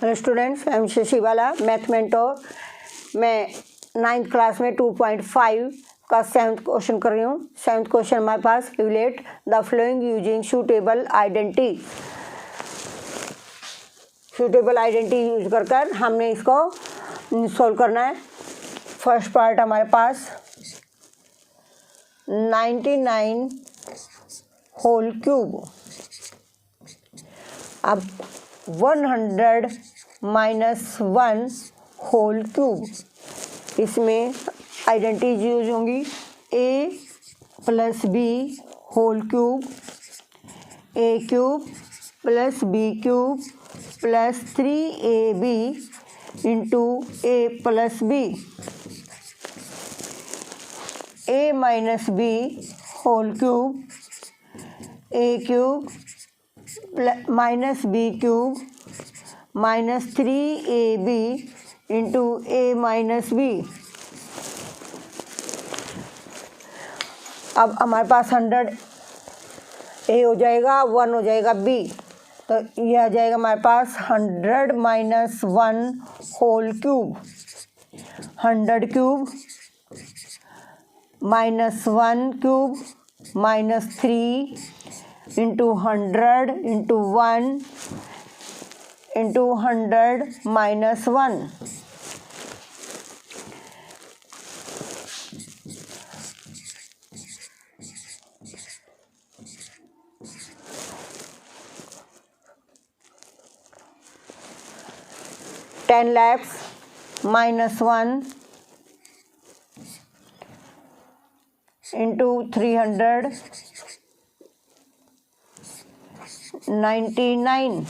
Hello students, I am Shashibala, math mentor. मैं 9th class में 2.5 का 7th क्वेश्चन कर रही हूँ। 7th क्वेश्चन हमारे पास, evaluate the following using suitable identity. Suitable identity use कर हमने इसको सॉल्व करना है। फर्स्ट पार्ट हमारे पास 99 होल क्यूब। अब 100 माइनस 1 होल क्यूब, इसमें आइडेंटिटी यूज होंगी a plus B whole cube, a cube plus B cube plus 3ab into a plus b, a minus b whole cube, a cube minus b cube minus 3ab into a minus b. अब हमारे पास 100 a हो जाएगा, 1 हो जाएगा b, तो ये आ जाएगा हमारे पास 100 minus 1 whole cube, 100 cube minus 1 cube minus 3 into 100 into 1 into 100 minus 1। Ten lakhs minus 1 into 300 99।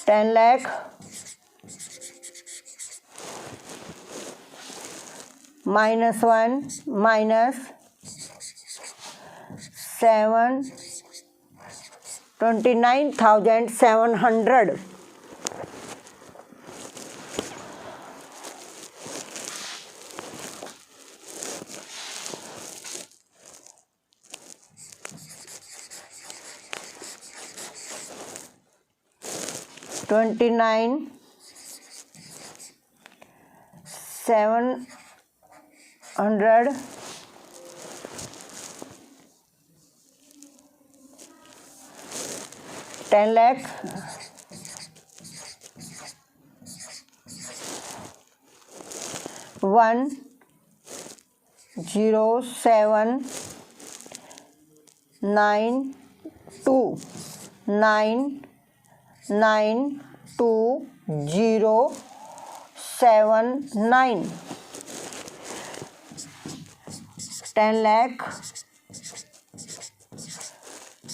10 lakh minus 1 minus 29,700। $29,700 10 lakh 107,992,992,079। 10 lakh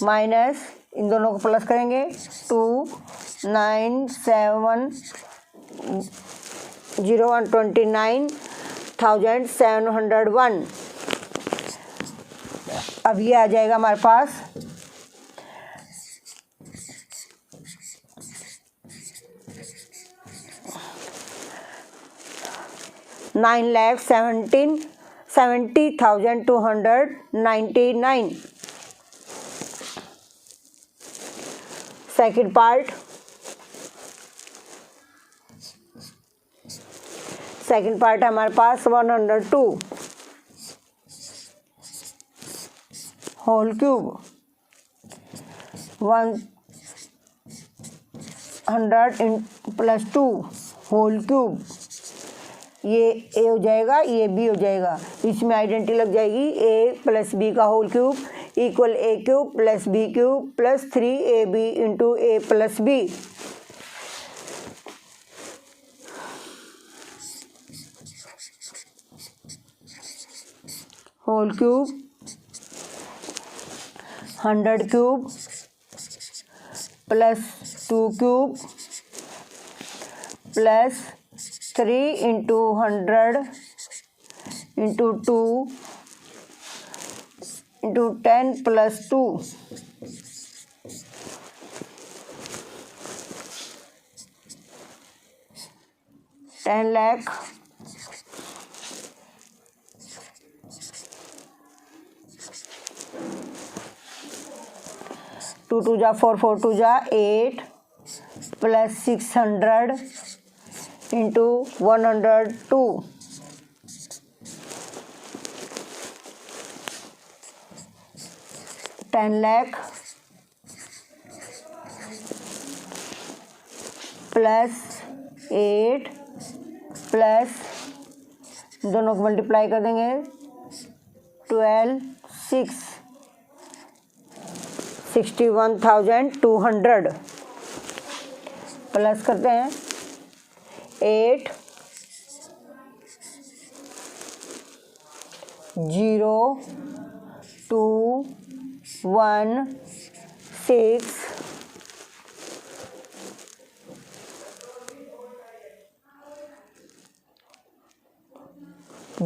minus, इन दोनों को प्लस करेंगे, 29,701। अब ये आ जाएगा हमारे पास 9,70,299। सेकंड पार्ट, हमारे पास 102 whole cube, 100 plus 2 whole cube, ये a हो जाएगा, ये b हो जाएगा। इसमें आइडेंटिटी लग जाएगी a प्लस बी का whole cube equal a cube plus B cube plus 3ab into a plus B. Whole cube 100 cube plus 2 cube plus 3 into 100 into 2 into 10 plus 2। 10 lakh 2 2 जा 4 4 2 जा 8 plus 600 into 102 10 lakh plus 8 plus दोनों को multiply कर देंगे 12 6 61,200 plus करते हैं 8 0 2 1 6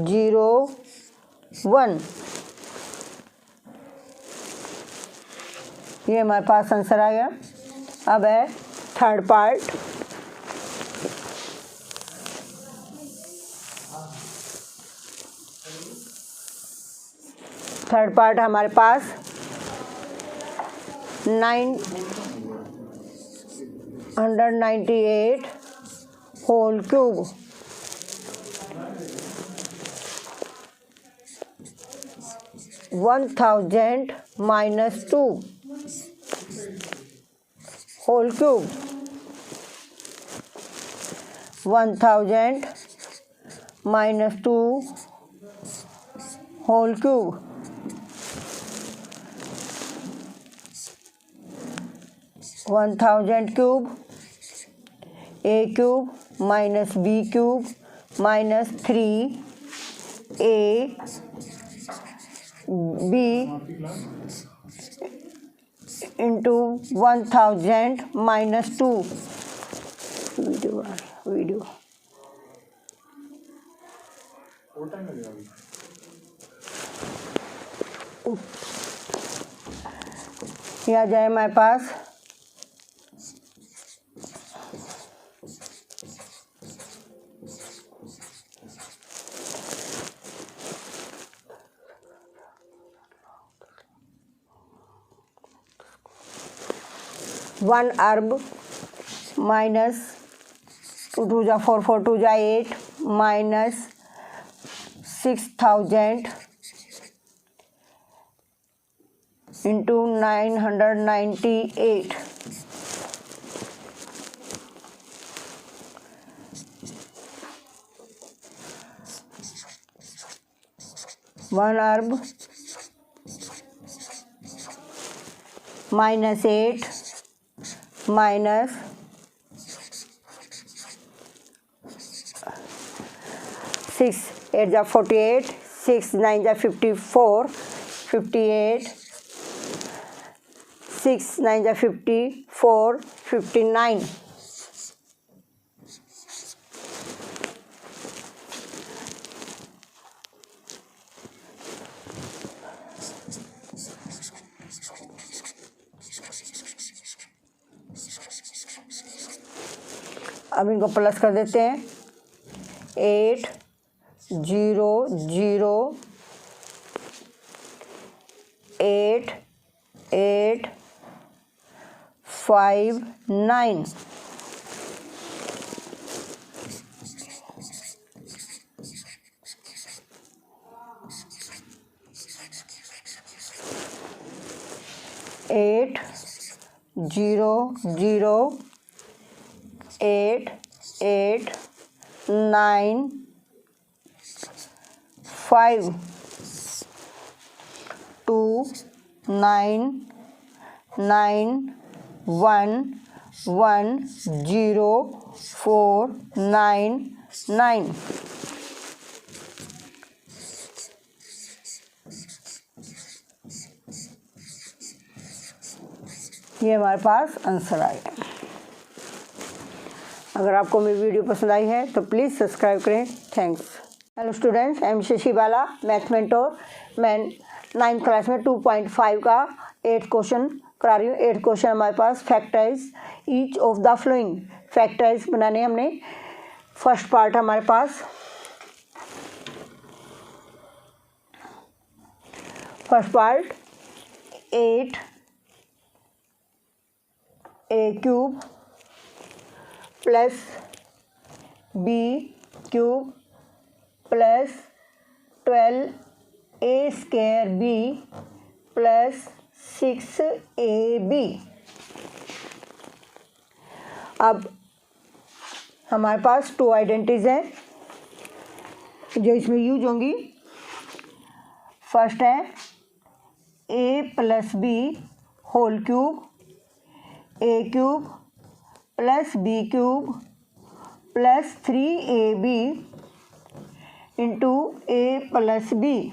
0 1। ये हमारे पास आंसर आ गया। अब है थर्ड पार्ट। थर्ड पार्ट हमारे पास 998 whole cube 1000 minus 2 whole cube 1000 minus 2 whole cube 1000 cube a cube minus b cube minus 3a b into 1000 minus 2। Video ये आ जाए हमारे पास 1 अरब माइनस 2 2 जा 4 4 2 जा 8 माइनस 6000 इंटू 998 1 अरब माइनस 8 माइनस 6 8 जा 48 6 9 जा 54 58 6 9 जा 54 59 अब इनको प्लस कर देते हैं 8 0 0 8 8 5 9 8 0 0 8 8 9 5 2 9 9 1 1 0 4 9 9। ये हमारे पास आंसर आएगा। अगर आपको मेरी वीडियो पसंद आई है तो प्लीज़ सब्सक्राइब करें। Thanks. Hello students, I am Shashi Bala, math mentor. मैं 9th क्लास में 2.5 का 8th क्वेश्चन करा रही हूँ। 8th क्वेश्चन हमारे पास factorise each of the following. Factorise बनाने हमने। फर्स्ट पार्ट हमारे पास first part 8 a cube plus B cube plus 12 a square b plus 6ab। अब हमारे पास टू आइडेंटिटीज हैं जो इसमें यूज होंगी। फर्स्ट है a plus B whole cube a cube plus B cube plus 3ab into a plus b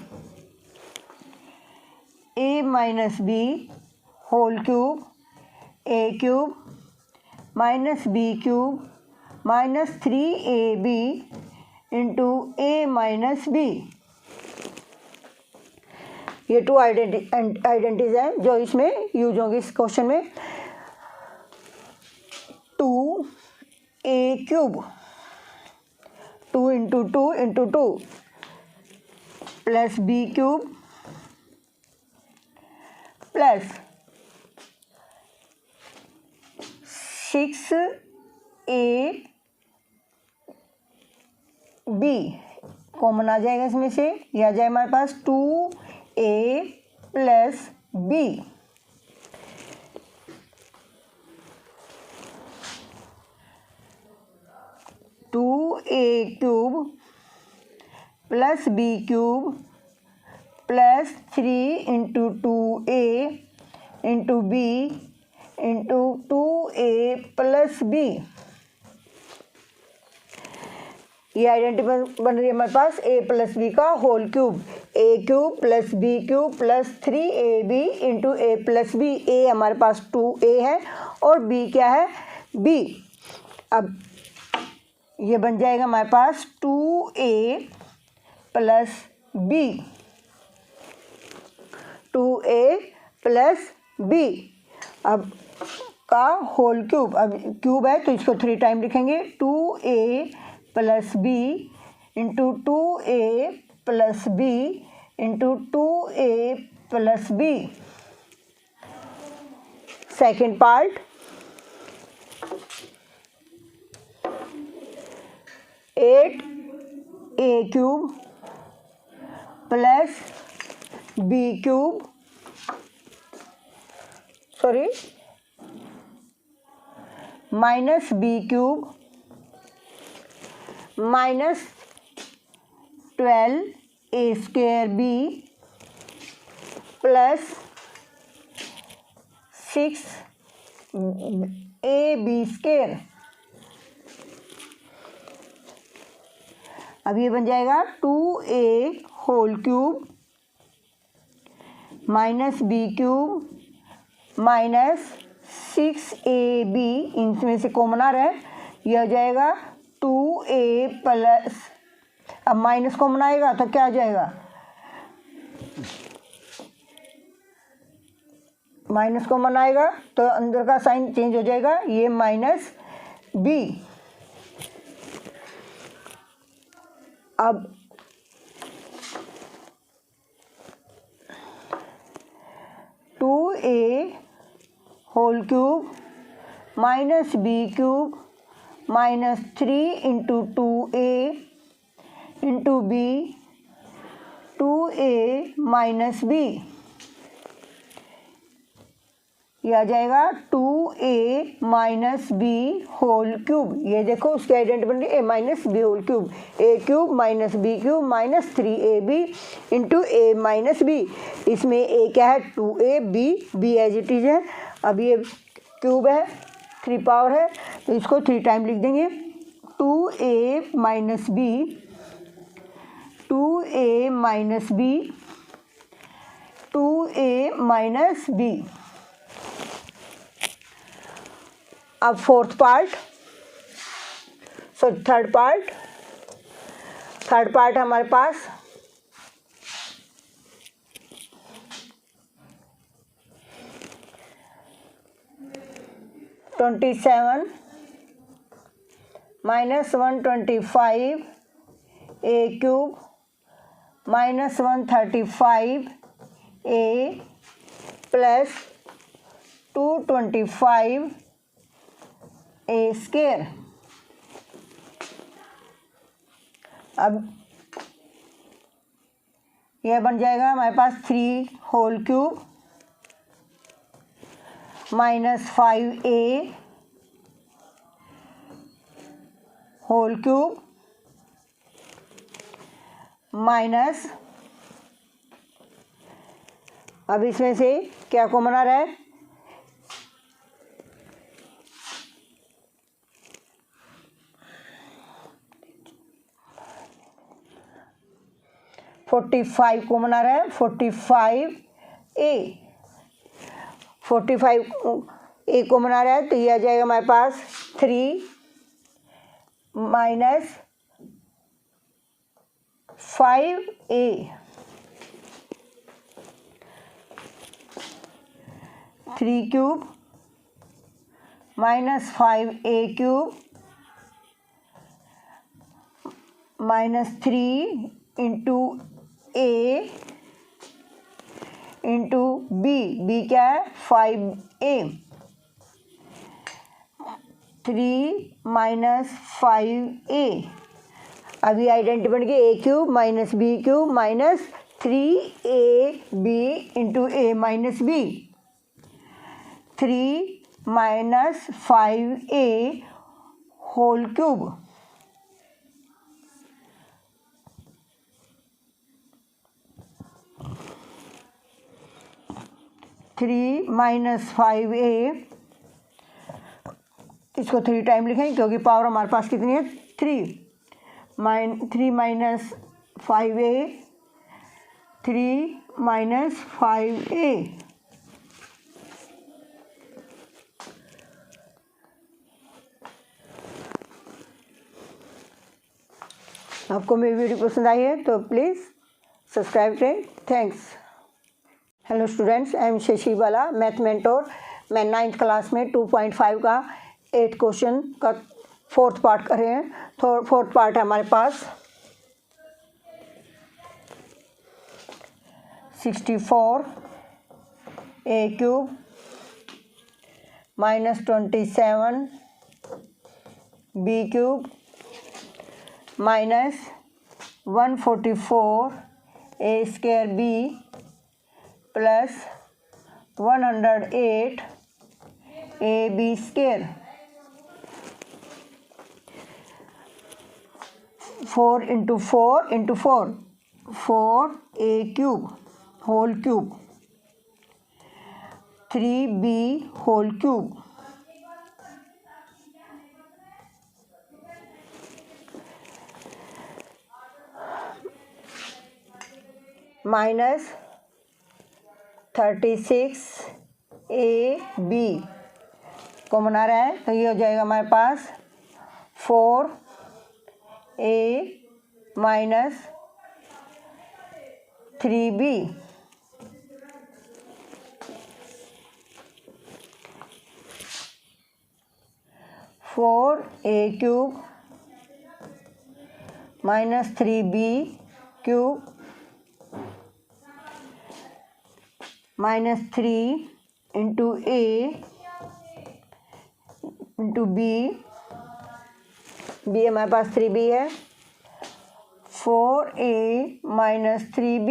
a minus b whole cube a cube minus b cube minus 3ab into a minus b. ये two identities हैं जो इसमें use होंगी इस question में। 2a cube 2 into 2 into 2 plus B cube plus 6ab common आ जाएगा इसमें से, यह आ जाए हमारे पास 2a plus b. Two a cube plus B cube plus 3 into 2a into b into 2a plus b. ये आइडेंटिटी बन रही है हमारे पास ए प्लस बी का whole cube a cube plus B cube plus 3ab into a plus b. ए हमारे पास 2a है और b क्या है b। अब ये बन जाएगा हमारे पास 2a plus b 2a plus b अब का होल क्यूब। अब क्यूब है तो इसको 3 टाइम लिखेंगे 2a plus b into 2a plus b into 2a plus b. Second part 8a cube plus B cube minus b cube minus 12a square b plus 6ab square. अब ये बन जाएगा 2a whole cube minus b cube minus 6ab, इनमें से common आ रहा है, यह हो जाएगा 2a प्लस, अब माइनस कॉमन आएगा तो क्या आ जाएगा, माइनस कॉमन आएगा तो अंदर का साइन चेंज हो जाएगा, ये माइनस b। अब a whole cube minus b cube minus 3 into 2a into b 2a minus b, यह आ जाएगा 2a minus b whole cube. ये देखो उसकी आइडेंटिटी बन रही है a minus b whole cube, a cube minus b cube minus 3ab into a minus b. इसमें a क्या है 2a, b as it is है। अब ये क्यूब है 3 पावर है तो इसको 3 टाइम लिख देंगे 2a minus b 2a minus b 2a minus b. अब फोर्थ पार्ट थर्ड पार्ट हमारे पास (27 minus 125 a cube minus 135 a plus 225 a square. अब यह बन जाएगा हमारे पास 3 whole cube minus 5a whole cube minus, अब इसमें से क्या कॉमन आ रहा है, 45 कॉमन आ रहा है, 45a कॉमन आ रहा है, तो ये आ जाएगा हमारे पास 3 minus 5a, 3 cube minus 5a cube minus 3 into a into b क्या है 5a, 3 माइनस 5a, अभी आइडेंटिटी बन गई a cube minus b cube minus 3ab into a minus b, 3 minus 5a whole cube, three minus 5a, इसको 3 time लिखेंगे क्योंकि power हमारे पास कितनी है 3 माइनस 5a, 3 माइनस 5a, आपको मेरी वीडियो पसंद आई है तो प्लीज़ सब्सक्राइब करें। Thanks. Hello students, I am Shashi Bala, math mentor. मैं 9th क्लास में 2.5 का 8 क्वेश्चन का 4th पार्ट कर रहे हैं। तो 4th पार्ट है हमारे पास 64 a cube minus 27 b cube minus 144 a square b plus 108 A B square, 4 into 4 into 4 4a cube whole cube 3b whole cube minus 36 A B common आ रहा है, तो ये हो जाएगा हमारे पास 4a minus 3b, 4a cube minus 3b cube minus 3 into a into b हमारे पास 3b है, 4a माइनस 3b,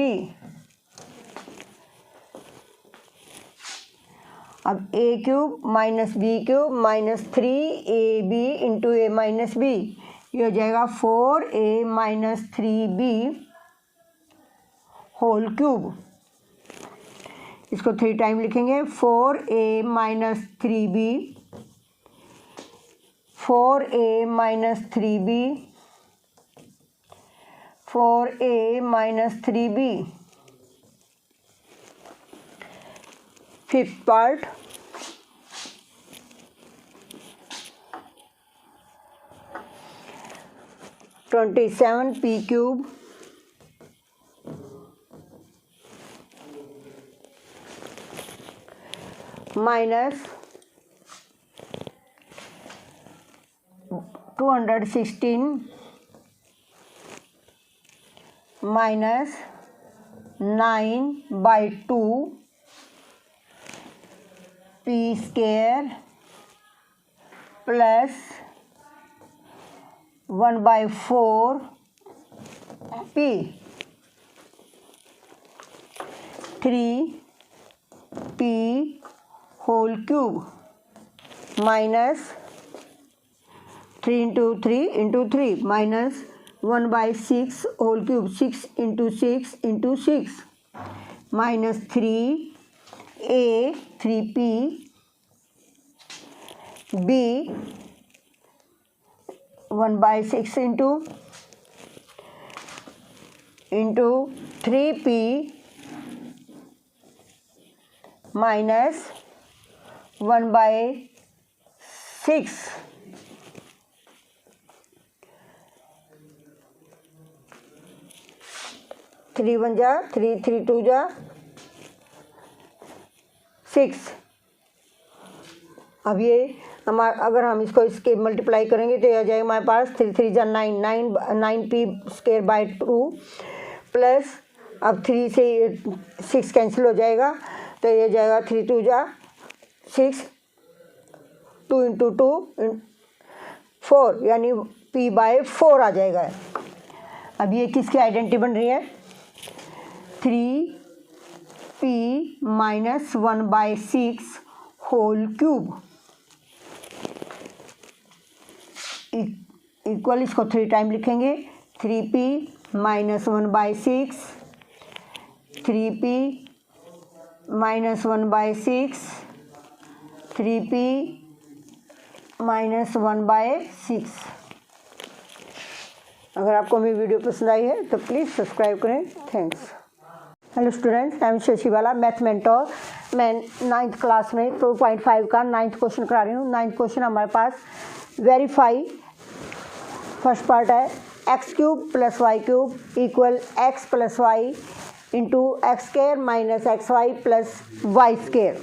अब a cube minus b cube minus 3ab into a minus b, ये हो जाएगा 4a minus 3b whole cube, इसको 3 time लिखेंगे, 4a minus 3b, 4a minus 3b, 4a minus 3b। 5th part 27 p cube minus 216 minus 9/2 p square plus 1/4 p 3p whole cube minus 3 into 3 into 3 minus 1/6 whole cube 6 into 6 into 6 minus 3a 3p b 1/6 into 3p माइनस 1/6 3 1 जा 3 3 2 जा 6। अब ये हमारा अगर हम इसके multiply करेंगे तो यह आ जाएगा हमारे पास 3 3 जा 9p² 2 प्लस अब 3 से 6 कैंसिल हो जाएगा तो ये जाएगा 3 2 जा 6 2 into 2 4 यानी p/4 आ जाएगा। अब ये किसकी आइडेंटिटी बन रही है 3p माइनस 1/6 होल क्यूब इक्वल इसको 3 टाइम लिखेंगे 3p माइनस 1/6 3p माइनस 1/6 3p माइनस 1/6। अगर आपको मेरी वीडियो पसंद आई है तो प्लीज़ सब्सक्राइब करें। Thanks. Hello students, I am Shashi Bala, math mentor. मैं 9th क्लास में 2.5 का 9th क्वेश्चन करा रही हूँ। 9th क्वेश्चन हमारे पास वेरीफाई, फर्स्ट पार्ट है x³ + y³ equal x + y into x² minus xy plus y²।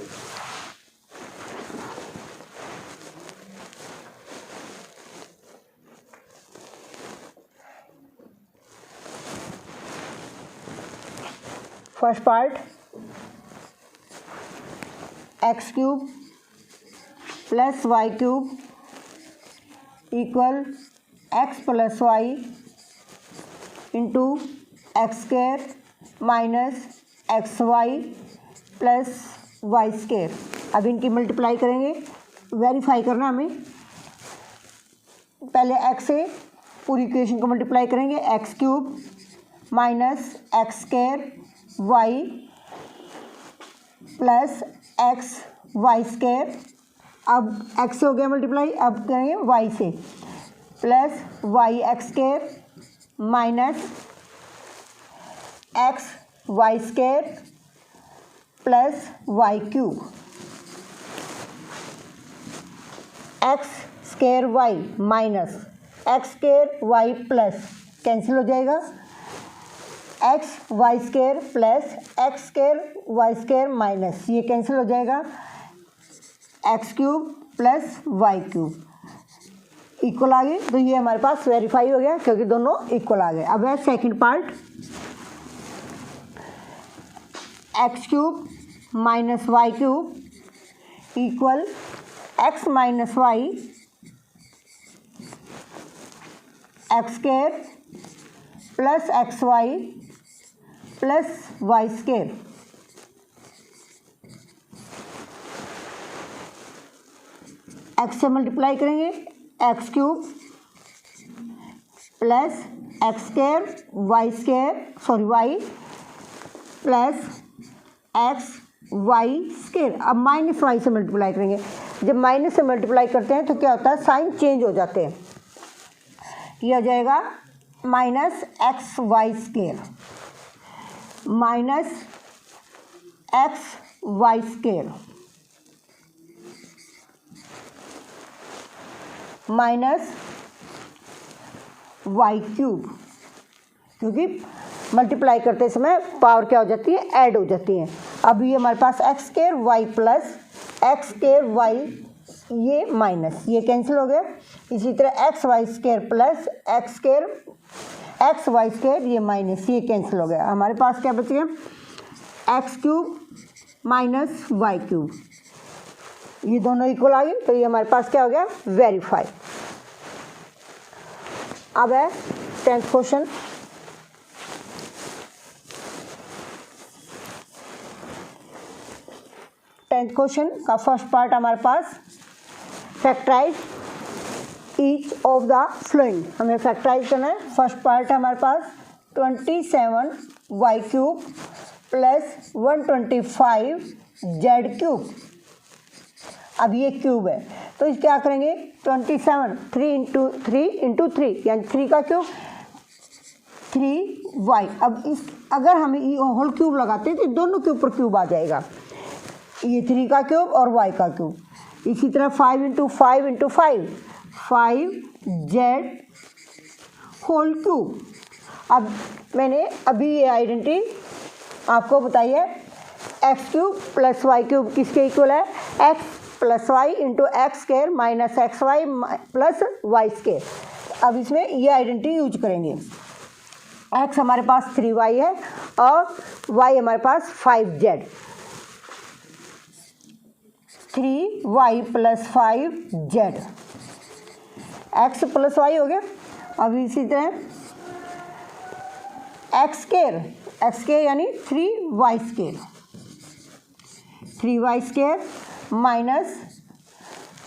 First part x³ + y³ equal x + y into x² minus xy plus y²। अब इनकी multiply करेंगे, verify करना हमें। पहले x से पूरी इक्वेशन को मल्टीप्लाई करेंगे x³ minus x² y plus xy²। अब x से हो गया मल्टीप्लाई, अब करेंगे y से plus yx² minus xy² plus y³ x² minus x² plus cancel हो जाएगा xy² प्लस x² माइनस ये कैंसिल हो जाएगा x³ प्लस y³ इक्वल आ गए। तो ये हमारे पास वेरीफाई हो गया क्योंकि दोनों इक्वल आ गए। अब है second part x³ minus y³ equal x minus y x² plus xy plus y²। x से मल्टीप्लाई करेंगे x³ plus x² y plus xy²। अब माइनस y से मल्टीप्लाई करेंगे। जब माइनस से मल्टीप्लाई करते हैं तो क्या होता है, साइन चेंज हो जाते हैं। ये आ जाएगा minus xy² minus xy² minus y³ क्योंकि मल्टीप्लाई करते समय पावर क्या हो जाती है, ऐड हो जाती है। अब ये हमारे पास x² y plus x² y ये माइनस ये कैंसिल हो गया। इसी तरह xy² प्लस xy² ये माइनस ये कैंसिल हो गया। हमारे पास क्या बच गया x³ माइनस y³ ये दोनों इक्वल आ गए, तो ये हमारे पास क्या हो गया, वेरीफाई। अब है 10th क्वेश्चन। क्वेश्चन का फर्स्ट पार्ट हमारे पास factorise each of the following, हमें फैक्टराइज करना है। फर्स्ट पार्ट है हमारे पास 27y cube plus 125 Z cube. अब ये क्यूब है तो इस क्या करेंगे, 27 3 इंटू 3 यानी 3 का क्यूब 3y। अब इस अगर हम होल क्यूब लगाते हैं तो दोनों के ऊपर क्यूब आ जाएगा, ये 3 का क्यूब और y का क्यूब। इसी तरह 5 into 5 into 5 5z whole cube. अब मैंने अभी ये आइडेंटिटी आपको बताई है, x cube plus y cube किसके इक्वल है, x plus y into x square minus x y plus y square. अब इसमें ये आइडेंटिटी यूज करेंगे। एक्स हमारे पास 3y है और y हमारे पास 5z, 3y plus 5z, x plus y हो गया। अब इसी तरह एक्स स्क्वायर यानी 3y square, 3y square minus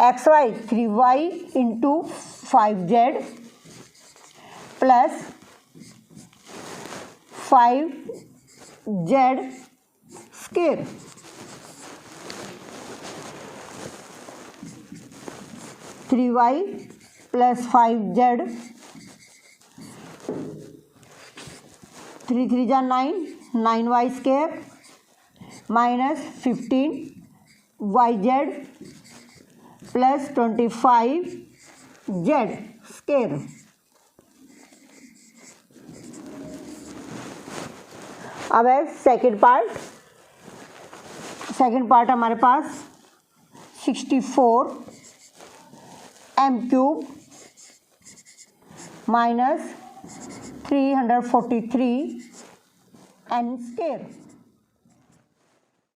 x y 3y into 5z plus 5z square. Three y plus 5z, 3 3 जा 9, 9y square minus 15yz plus 25z square. अब है second part हमारे पास 64 m cube minus 343 n square.